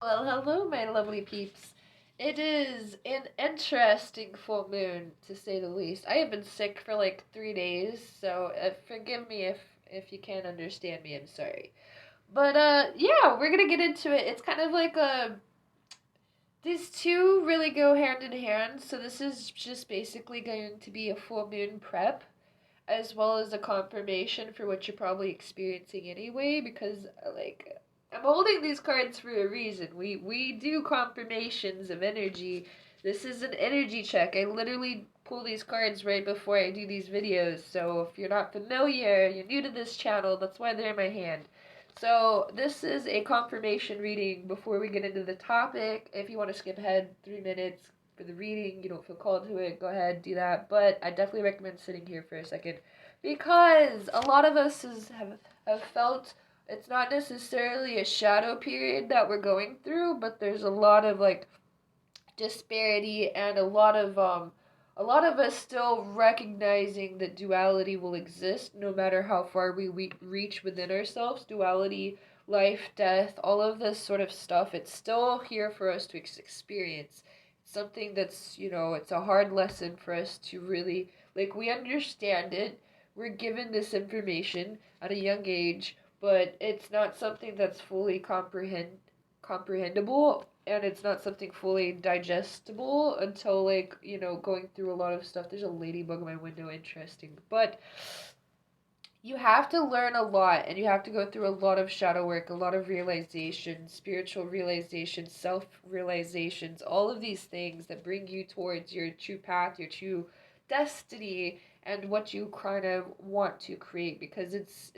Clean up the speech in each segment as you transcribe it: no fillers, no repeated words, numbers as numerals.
Well, hello, my lovely peeps. It is an interesting full moon, to say the least. I have been sick for like 3 days, so forgive me if you can't understand me. I'm sorry. But yeah, we're gonna get into it. It's kind of like these two really go hand in hand. So this is just basically going to be a full moon prep, as well as a confirmation for what you're probably experiencing anyway, because I'm holding these cards for a reason. We do confirmations of energy. This is an energy check. I literally pull these cards right before I do these videos. So if you're not familiar, you're new to this channel, that's why they're in my hand. So this is a confirmation reading before we get into the topic. If you want to skip ahead 3 minutes for the reading, you don't feel called to it, go ahead, do that. But I definitely recommend sitting here for a second because a lot of us have felt it's not necessarily a shadow period that we're going through, but there's a lot of like disparity and a lot of us still recognizing that duality will exist no matter how far we reach within ourselves. Duality, life, death, all of this sort of stuff, it's still here for us to experience. It's something that's, it's a hard lesson for us to really, like, we understand it. We're given this information at a young age, but it's not something that's fully comprehensible, and it's not something fully digestible until, like, going through a lot of stuff. There's a ladybug in my window. Interesting. But you have to learn a lot, and you have to go through a lot of shadow work, a lot of realization, spiritual realization, self realizations, all of these things that bring you towards your true path, your true destiny, and what you kind of want to create, because it's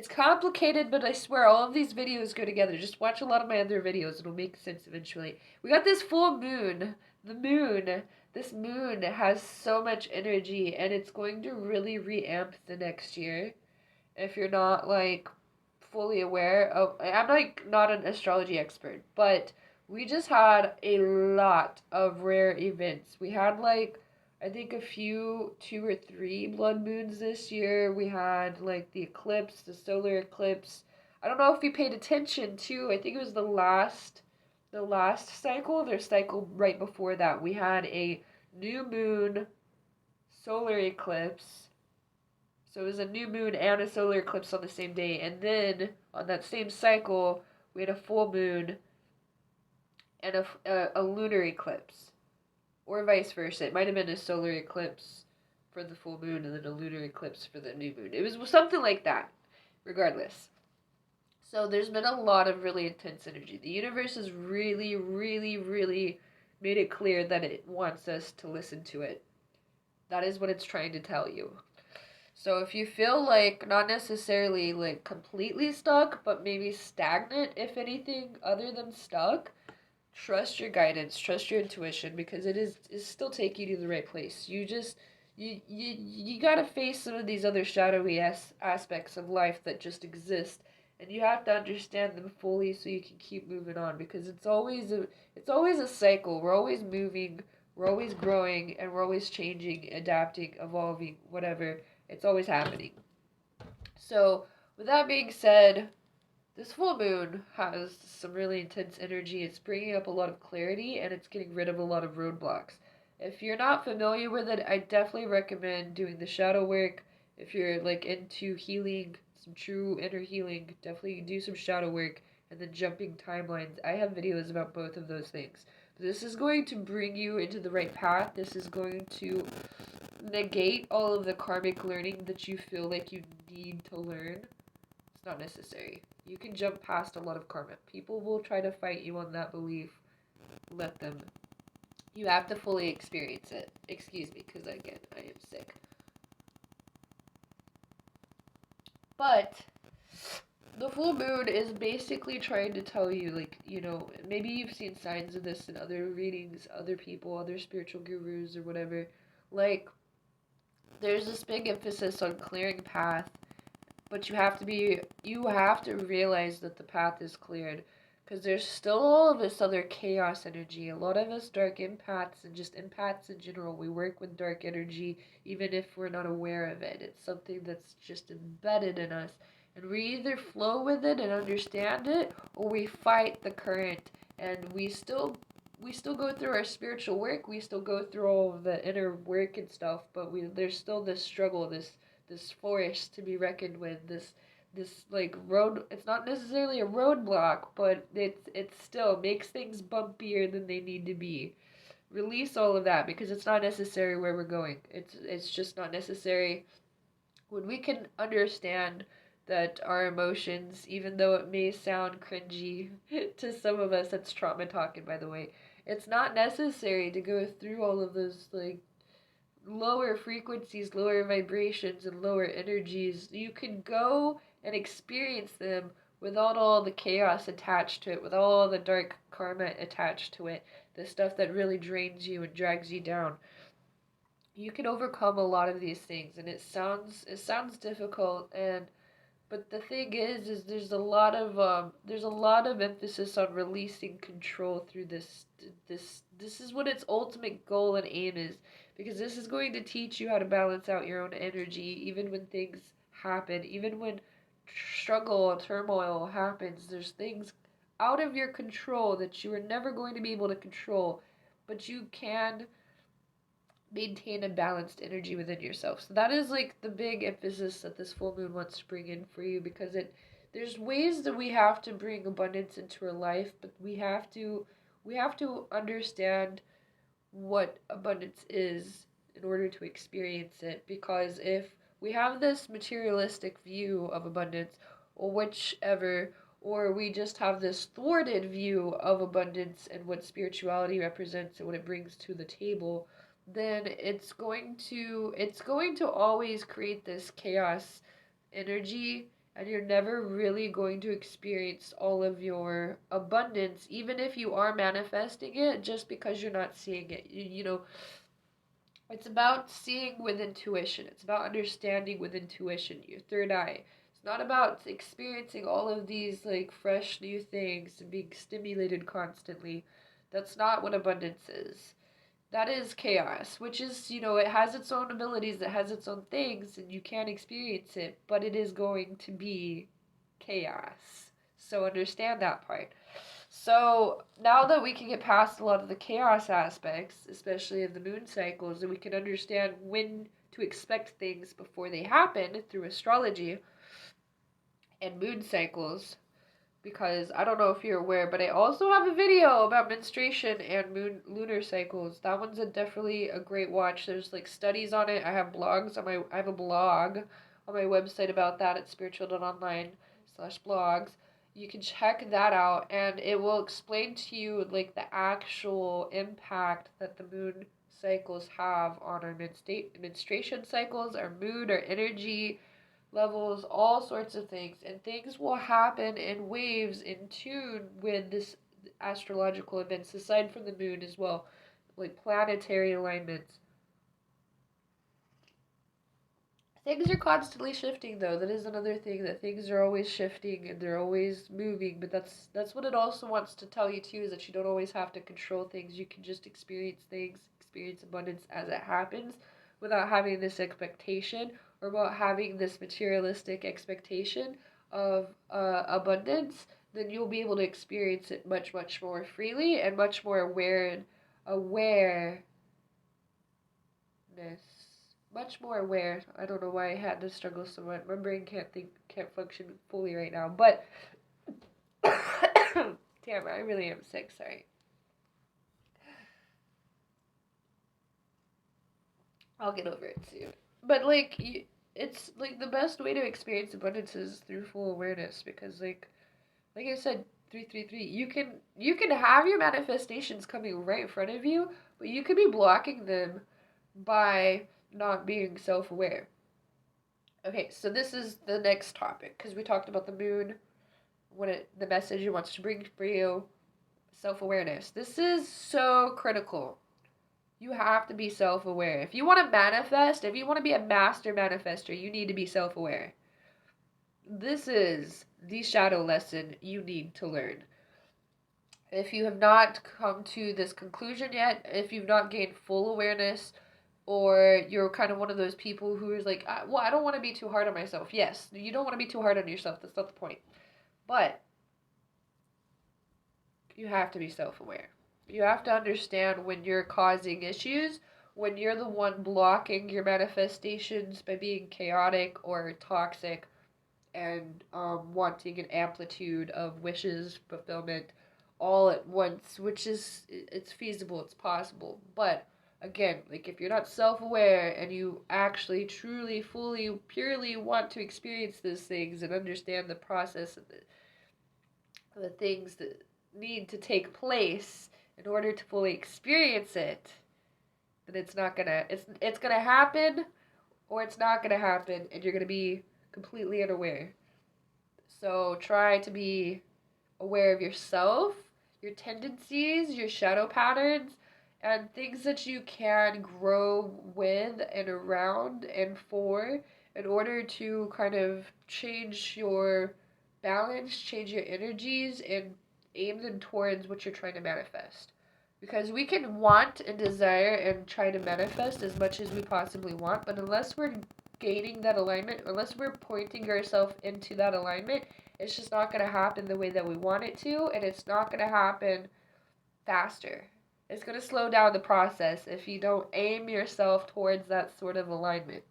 complicated, but I swear all of these videos go together. Just watch a lot of my other videos, it'll make sense eventually. We got this full moon, the moon. This moon has so much energy, and it's going to really reamp the next year. If you're not like fully aware of, I'm like not an astrology expert, but we just had a lot of rare events. We had like, I think a few, two or three blood moons this year. We had like the eclipse, the solar eclipse. I don't know if you paid attention to, I think it was the last cycle, their cycle right before that. We had a new moon solar eclipse. So it was a new moon and a solar eclipse on the same day. And then on that same cycle, we had a full moon and a lunar eclipse. Or vice versa. It might have been a solar eclipse for the full moon and then a lunar eclipse for the new moon. It was something like that, regardless. So there's been a lot of really intense energy. The universe has really, really, really made it clear that it wants us to listen to it. That is what it's trying to tell you. So if you feel like not necessarily like completely stuck, but maybe stagnant, if anything other than stuck, trust your guidance, trust your intuition, because it is still taking you to the right place. You gotta face some of these other shadowy aspects of life that just exist, and you have to understand them fully so you can keep moving on, because it's always a cycle. We're always moving, we're always growing, and we're always changing, adapting, evolving, whatever. It's always happening. So, with that being said, this full moon has some really intense energy. It's bringing up a lot of clarity, and it's getting rid of a lot of roadblocks. If you're not familiar with it, I definitely recommend doing the shadow work. If you're like into healing, some true inner healing, definitely do some shadow work, and then jumping timelines. I have videos about both of those things. This is going to bring you into the right path. This is going to negate all of the karmic learning that you feel like you need to learn. It's not necessary. You can jump past a lot of karma. People will try to fight you on that belief. Let them. You have to fully experience it. Excuse me, because again, I am sick. But the full moon is basically trying to tell you, like, maybe you've seen signs of this in other readings, other people, other spiritual gurus or whatever. Like, there's this big emphasis on clearing path, but you have to realize that the path is cleared, because there's still all of this other chaos energy. A lot of us dark empaths, and just empaths in general, we work with dark energy even if we're not aware of it. It's something that's just embedded in us, And we either flow with it and understand it, or we fight the current, and we still go through our spiritual work, we still go through all of the inner work and stuff, but there's still this struggle, this force to be reckoned with, this like road. It's not necessarily a roadblock, but it still makes things bumpier than they need to be. Release all of that, because it's not necessary where we're going. It's just not necessary. When we can understand that our emotions, even though it may sound cringy to some of us, that's trauma talking, by the way, it's not necessary to go through all of those like lower frequencies, lower vibrations, and lower energies. You can go and experience them without all the chaos attached to it, without all the dark karma attached to it, the stuff that really drains you and drags you down. You can overcome a lot of these things, and it sounds difficult, and but the thing is there's a lot of emphasis on releasing control through this is what its ultimate goal and aim is, because this is going to teach you how to balance out your own energy even when things happen, even when struggle and turmoil happens. There's things out of your control that you are never going to be able to control, but you can maintain a balanced energy within yourself. So that is like the big emphasis that this full moon wants to bring in for you, because there's ways that we have to bring abundance into our life, but we have to understand what abundance is in order to experience it. Because if we have this materialistic view of abundance, or whichever, or we just have this thwarted view of abundance and what spirituality represents and what it brings to the table, then it's going to always create this chaos energy, and you're never really going to experience all of your abundance, even if you are manifesting it, just because you're not seeing it. It's about seeing with intuition. It's about understanding with intuition, your third eye. It's not about experiencing all of these like fresh new things and being stimulated constantly. That's not what abundance is. That is chaos, which is, it has its own abilities, it has its own things, and you can experience it, but it is going to be chaos. So understand that part. So now that we can get past a lot of the chaos aspects, especially of the moon cycles, and we can understand when to expect things before they happen through astrology and moon cycles, because I don't know if you're aware, but I also have a video about menstruation and lunar cycles. That one's definitely a great watch. There's like studies on it. I have a blog on my website about that at spiritual.online/blogs. You can check that out, and it will explain to you like the actual impact that the moon cycles have on our menstruation cycles, our mood, our energy levels, all sorts of things. And things will happen in waves in tune with this astrological events, aside from the moon as well, like planetary alignments. Things are constantly shifting, though. That is another thing, that things are always shifting and they're always moving. But that's what it also wants to tell you too, is that you don't always have to control things. You can just experience things, experience abundance as it happens, without having this expectation, or about having this materialistic expectation of abundance. Then you'll be able to experience it much, much more freely and much more awareness. Much more aware. I don't know why I had to struggle so much. My brain can't function fully right now. But damn, I really am sick. Sorry. I'll get over it soon. But like, it's like the best way to experience abundance is through full awareness, because like I said, 333. You can have your manifestations coming right in front of you, but you could be blocking them by not being self-aware. Okay, so this is the next topic, because we talked about the moon, the message it wants to bring for you, self-awareness. This is so critical. You have to be self-aware. If you want to manifest, if you want to be a master manifester, you need to be self-aware. This is the shadow lesson you need to learn. If you have not come to this conclusion yet, if you've not gained full awareness, or you're kind of one of those people who is like, well, I don't want to be too hard on myself. Yes, you don't want to be too hard on yourself. That's not the point. But you have to be self aware. You have to understand when you're causing issues, when you're the one blocking your manifestations by being chaotic or toxic and wanting an amplitude of wishes, fulfillment all at once, which is, it's feasible, it's possible. But again, like if you're not self aware and you actually, truly, fully, purely want to experience those things and understand the process of the things that need to take place in order to fully experience it, then it's gonna happen or it's not gonna happen and you're gonna be completely unaware. So try to be aware of yourself, your tendencies, your shadow patterns, and things that you can grow with and around and for in order to kind of change your balance, change your energies, and aim them towards what you're trying to manifest. Because we can want and desire and try to manifest as much as we possibly want, but unless we're gaining that alignment, unless we're pointing ourselves into that alignment, it's just not going to happen the way that we want it to, and it's not going to happen faster. It's going to slow down the process if you don't aim yourself towards that sort of alignment.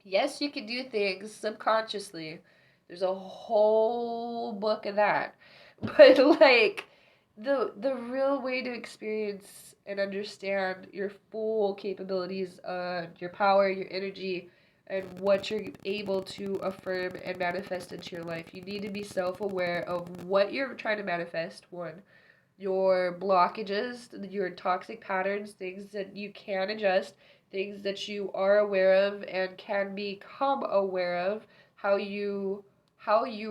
Yes, you can do things subconsciously. There's a whole book of that. But like the real way to experience and understand your full capabilities, your power, your energy, and what you're able to affirm and manifest into your life. You need to be self-aware of what you're trying to manifest. One, your blockages, your toxic patterns, things that you can adjust, things that you are aware of and can become aware of, how you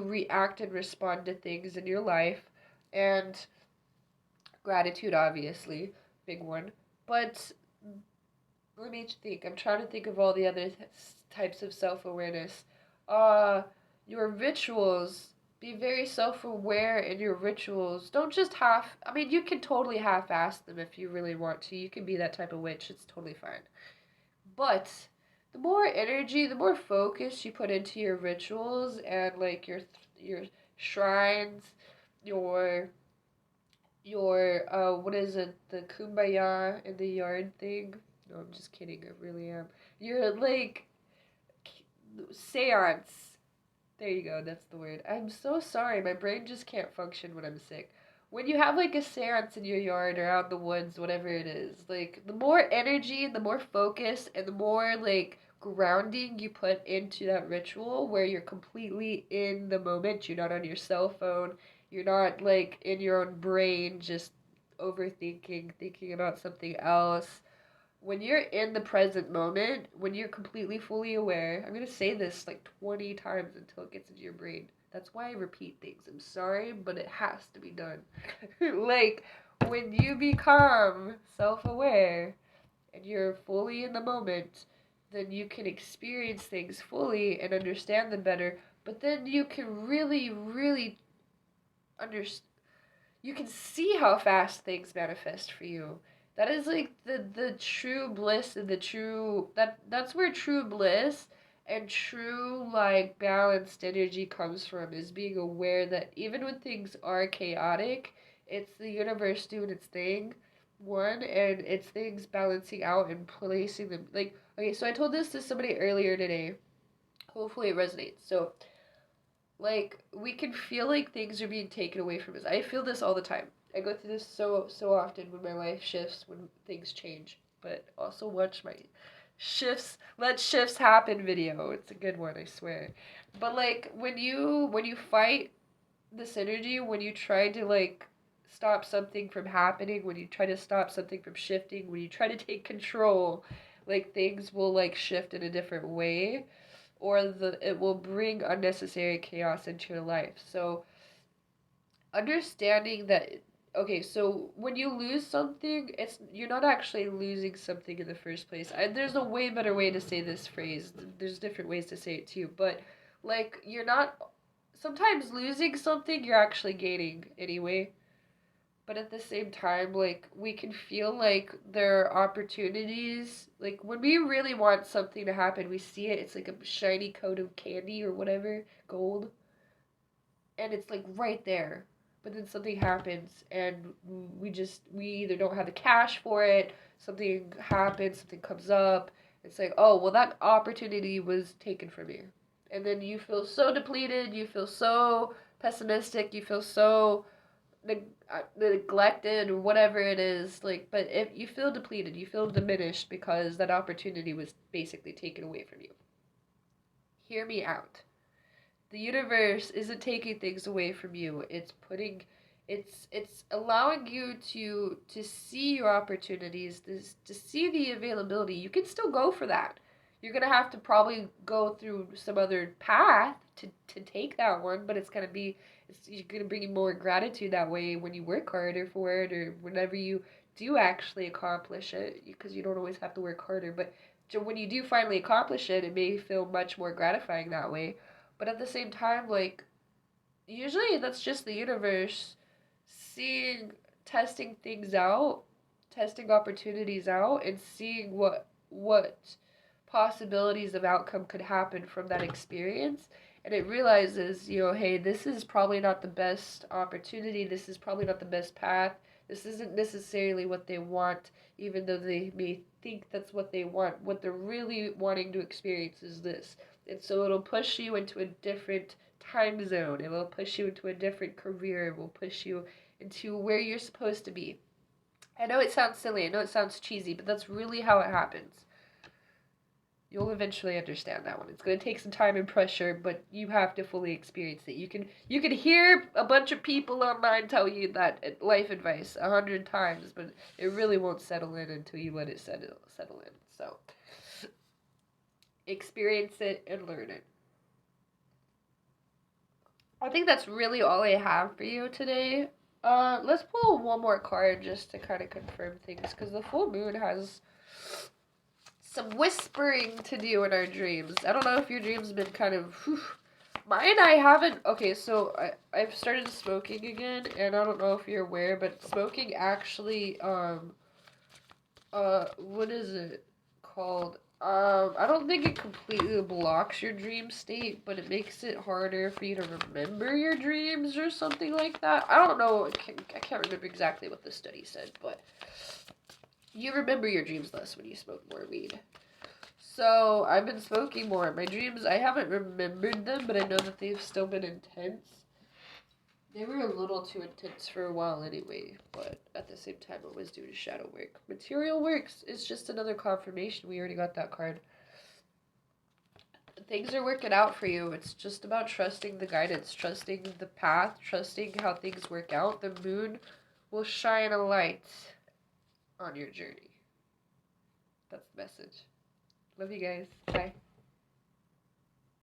react and respond to things in your life, and gratitude, obviously, big one. But let me think. I'm trying to think of all the other types of self-awareness. Uh, your rituals. Be very self-aware in your rituals. Don't just I mean, you can totally half-ass them if you really want to. You can be that type of witch. It's totally fine. But the more energy, the more focus you put into your rituals and like your shrines, your what is it, the kumbaya in the yard thing? No, I'm just kidding. I really am. Your like seance. There you go. That's the word. I'm so sorry. My brain just can't function when I'm sick. When you have like a seance in your yard or out in the woods, whatever it is, like the more energy, the more focus, and the more like grounding you put into that ritual where you're completely in the moment. You're not on your cell phone. You're not like in your own brain just overthinking, thinking about something else. When you're in the present moment, when you're completely fully aware, I'm going to say this like 20 times until it gets into your brain. That's why I repeat things. I'm sorry, but it has to be done. Like, when you become self aware and you're fully in the moment, then you can experience things fully and understand them better. But then you can really, really understand. You can see how fast things manifest for you. That is like the true bliss and the true that's where true bliss and true like balanced energy comes from, is being aware that even when things are chaotic, it's the universe doing its thing, one, and it's things balancing out and placing them like, okay, so I told this to somebody earlier today. Hopefully it resonates. So like we can feel like things are being taken away from us. I feel this all the time. I go through this so often when my life shifts, when things change. But also watch my let shifts happen video. It's a good one, I swear. But like when you fight this energy, when you try to like stop something from happening, when you try to stop something from shifting, when you try to take control, like things will like shift in a different way, or it will bring unnecessary chaos into your life. So understanding that, okay, so when you lose something, it's you're not actually losing something in the first place. There's a way better way to say this phrase. There's different ways to say it too, but like you're not sometimes losing something you're actually gaining anyway. but at the same time, like, we can feel like there are opportunities. Like, when we really want something to happen, we see it, it's like a shiny coat of candy or whatever, gold, and it's like right there. But then something happens, and we either don't have the cash for it, something happens, something comes up. It's like, oh, well, that opportunity was taken from you. And then you feel so depleted, you feel so pessimistic, you feel so neglected or whatever it is. Like, but if you feel depleted, you feel diminished because that opportunity was basically taken away from you. Hear me out. The universe isn't taking things away from you. It's allowing you to see your opportunities, to see the availability. You can still go for that. You're gonna have to probably go through some other path to take that one, but you're gonna bring you more gratitude that way when you work harder for it, or whenever you do actually accomplish it, because you don't always have to work harder. But when you do finally accomplish it, it may feel much more gratifying that way. But at the same time, like, usually that's just the universe seeing, testing things out, testing opportunities out, and seeing what possibilities of outcome could happen from that experience. And it realizes, hey, this is probably not the best opportunity. This is probably not the best path. This isn't necessarily what they want, even though they may think that's what they want. What they're really wanting to experience is this. And so it'll push you into a different time zone. It will push you into a different career. It will push you into where you're supposed to be. I know it sounds silly. I know it sounds cheesy, but that's really how it happens. You'll eventually understand that one. It's going to take some time and pressure, but you have to fully experience it. You can hear a bunch of people online tell you that life advice 100 times, but it really won't settle in until you let it settle in. So experience it and learn it. I think that's really all I have for you today. Let's pull one more card just to kind of confirm things, because the full moon has some whispering to do in our dreams. I don't know if your dreams have been kind of, whew. Mine, I haven't. Okay, so I've started smoking again, and I don't know if you're aware, but smoking actually, what is it called? I don't think it completely blocks your dream state, but it makes it harder for you to remember your dreams or something like that. I don't know. I can't remember exactly what the study said, but you remember your dreams less when you smoke more weed. So I've been smoking more. My dreams, I haven't remembered them, but I know that they've still been intense. They were a little too intense for a while anyway, but at the same time it was due to shadow work. Material works is just another confirmation. We already got that card. Things are working out for you. It's just about trusting the guidance, trusting the path, trusting how things work out. The moon will shine a light on your journey. That's the message. Love you guys. Bye.